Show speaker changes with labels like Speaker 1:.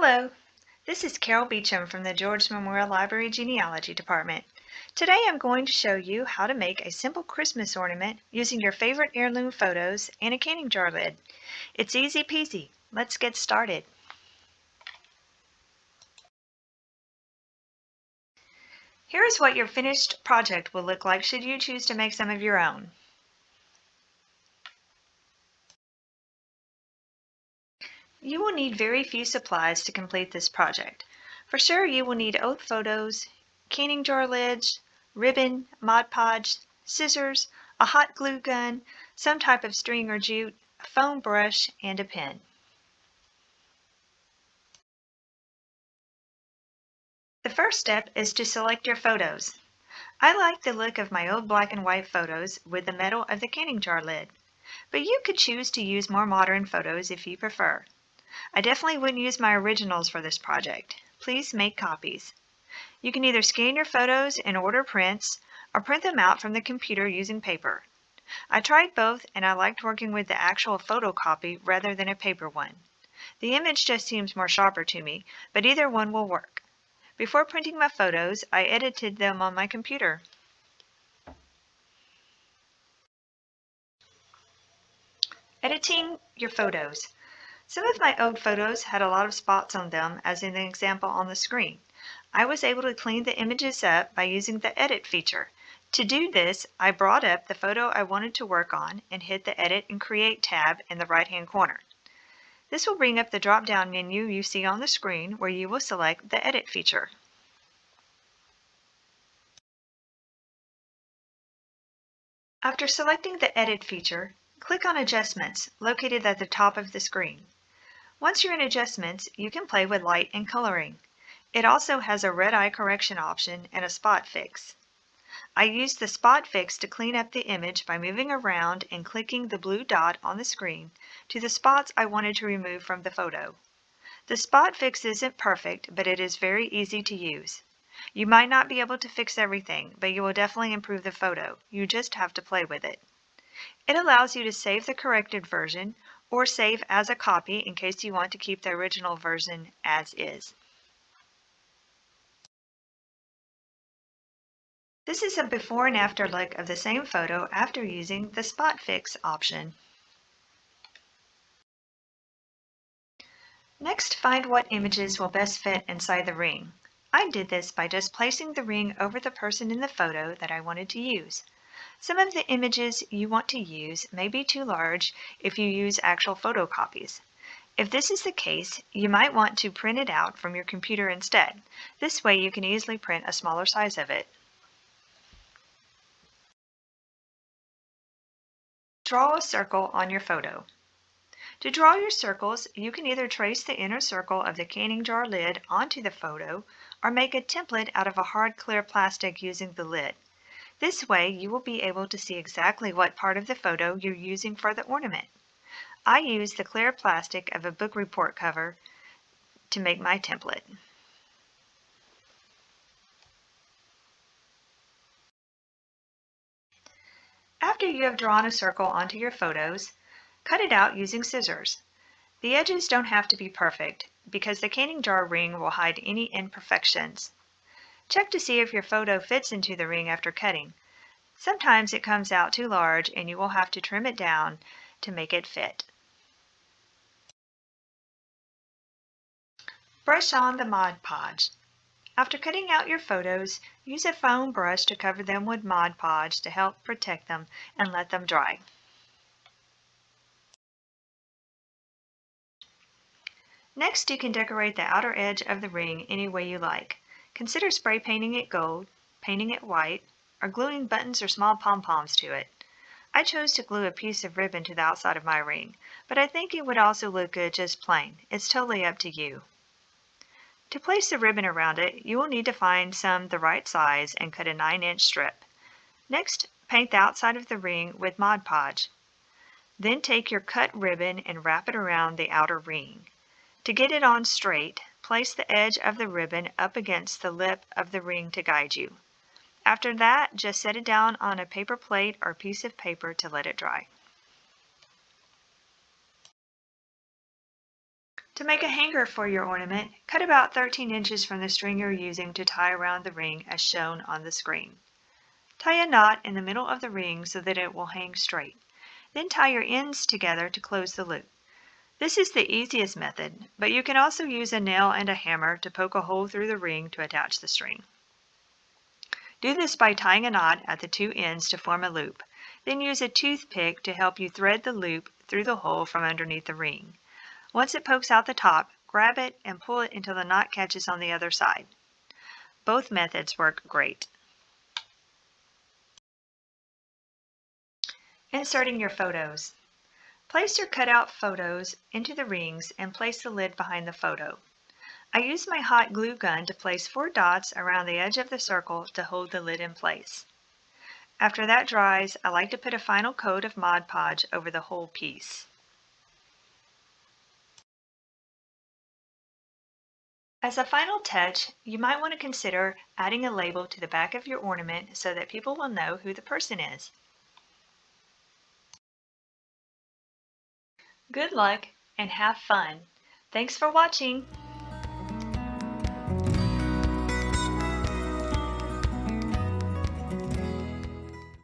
Speaker 1: Hello, this is Carol Beecham from the George Memorial Library Genealogy Department. Today I'm going to show you how to make a simple Christmas ornament using your favorite heirloom photos and a canning jar lid. It's easy peasy. Let's get started. Here is what your finished project will look like should you choose to make some of your own. You will need very few supplies to complete this project. For sure, you will need oath photos, canning jar lids, ribbon, Mod Podge, scissors, a hot glue gun, some type of string or jute, a foam brush, and a pen. The first step is to select your photos. I like the look of my old black and white photos with the metal of the canning jar lid, but you could choose to use more modern photos if you prefer. I definitely wouldn't use my originals for this project. Please make copies. You can either scan your photos and order prints, or print them out from the computer using paper. I tried both and I liked working with the actual photocopy rather than a paper one. The image just seems more sharper to me, but either one will work. Before printing my photos, I edited them on my computer. Editing your photos. Some of my old photos had a lot of spots on them, as in the example on the screen. I was able to clean the images up by using the Edit feature. To do this, I brought up the photo I wanted to work on and hit the Edit and Create tab in the right-hand corner. This will bring up the drop-down menu you see on the screen where you will select the Edit feature. After selecting the Edit feature, click on Adjustments, located at the top of the screen. Once you're in Adjustments, you can play with light and coloring. It also has a red eye correction option and a spot fix. I used the spot fix to clean up the image by moving around and clicking the blue dot on the screen to the spots I wanted to remove from the photo. The spot fix isn't perfect, but it is very easy to use. You might not be able to fix everything, but you will definitely improve the photo. You just have to play with it. It allows you to save the corrected version or save as a copy in case you want to keep the original version as is. This is a before and after look of the same photo after using the Spot Fix option. Next, find what images will best fit inside the ring. I did this by just placing the ring over the person in the photo that I wanted to use. Some of the images you want to use may be too large if you use actual photocopies. If this is the case, you might want to print it out from your computer instead. This way you can easily print a smaller size of it. Draw a circle on your photo. To draw your circles, you can either trace the inner circle of the canning jar lid onto the photo or make a template out of a hard clear plastic using the lid. This way, you will be able to see exactly what part of the photo you're using for the ornament. I used the clear plastic of a book report cover to make my template. After you have drawn a circle onto your photos, cut it out using scissors. The edges don't have to be perfect because the canning jar ring will hide any imperfections. Check to see if your photo fits into the ring after cutting. Sometimes it comes out too large and you will have to trim it down to make it fit. Brush on the Mod Podge. After cutting out your photos, use a foam brush to cover them with Mod Podge to help protect them and let them dry. Next, you can decorate the outer edge of the ring any way you like. Consider spray painting it gold, painting it white, or gluing buttons or small pom-poms to it. I chose to glue a piece of ribbon to the outside of my ring, but I think it would also look good just plain. It's totally up to you. To place the ribbon around it, you will need to find some the right size and cut a 9-inch strip. Next, paint the outside of the ring with Mod Podge. Then take your cut ribbon and wrap it around the outer ring. To get it on straight, place the edge of the ribbon up against the lip of the ring to guide you. After that, just set it down on a paper plate or piece of paper to let it dry. To make a hanger for your ornament, cut about 13 inches from the string you're using to tie around the ring as shown on the screen. Tie a knot in the middle of the ring so that it will hang straight. Then tie your ends together to close the loop. This is the easiest method, but you can also use a nail and a hammer to poke a hole through the ring to attach the string. Do this by tying a knot at the two ends to form a loop. Then use a toothpick to help you thread the loop through the hole from underneath the ring. Once it pokes out the top, grab it and pull it until the knot catches on the other side. Both methods work great. Inserting your photos. Place your cutout photos into the rings and place the lid behind the photo. I use my hot glue gun to place 4 dots around the edge of the circle to hold the lid in place. After that dries, I like to put a final coat of Mod Podge over the whole piece. As a final touch, you might want to consider adding a label to the back of your ornament so that people will know who the person is. Good luck and have fun! Thanks for watching!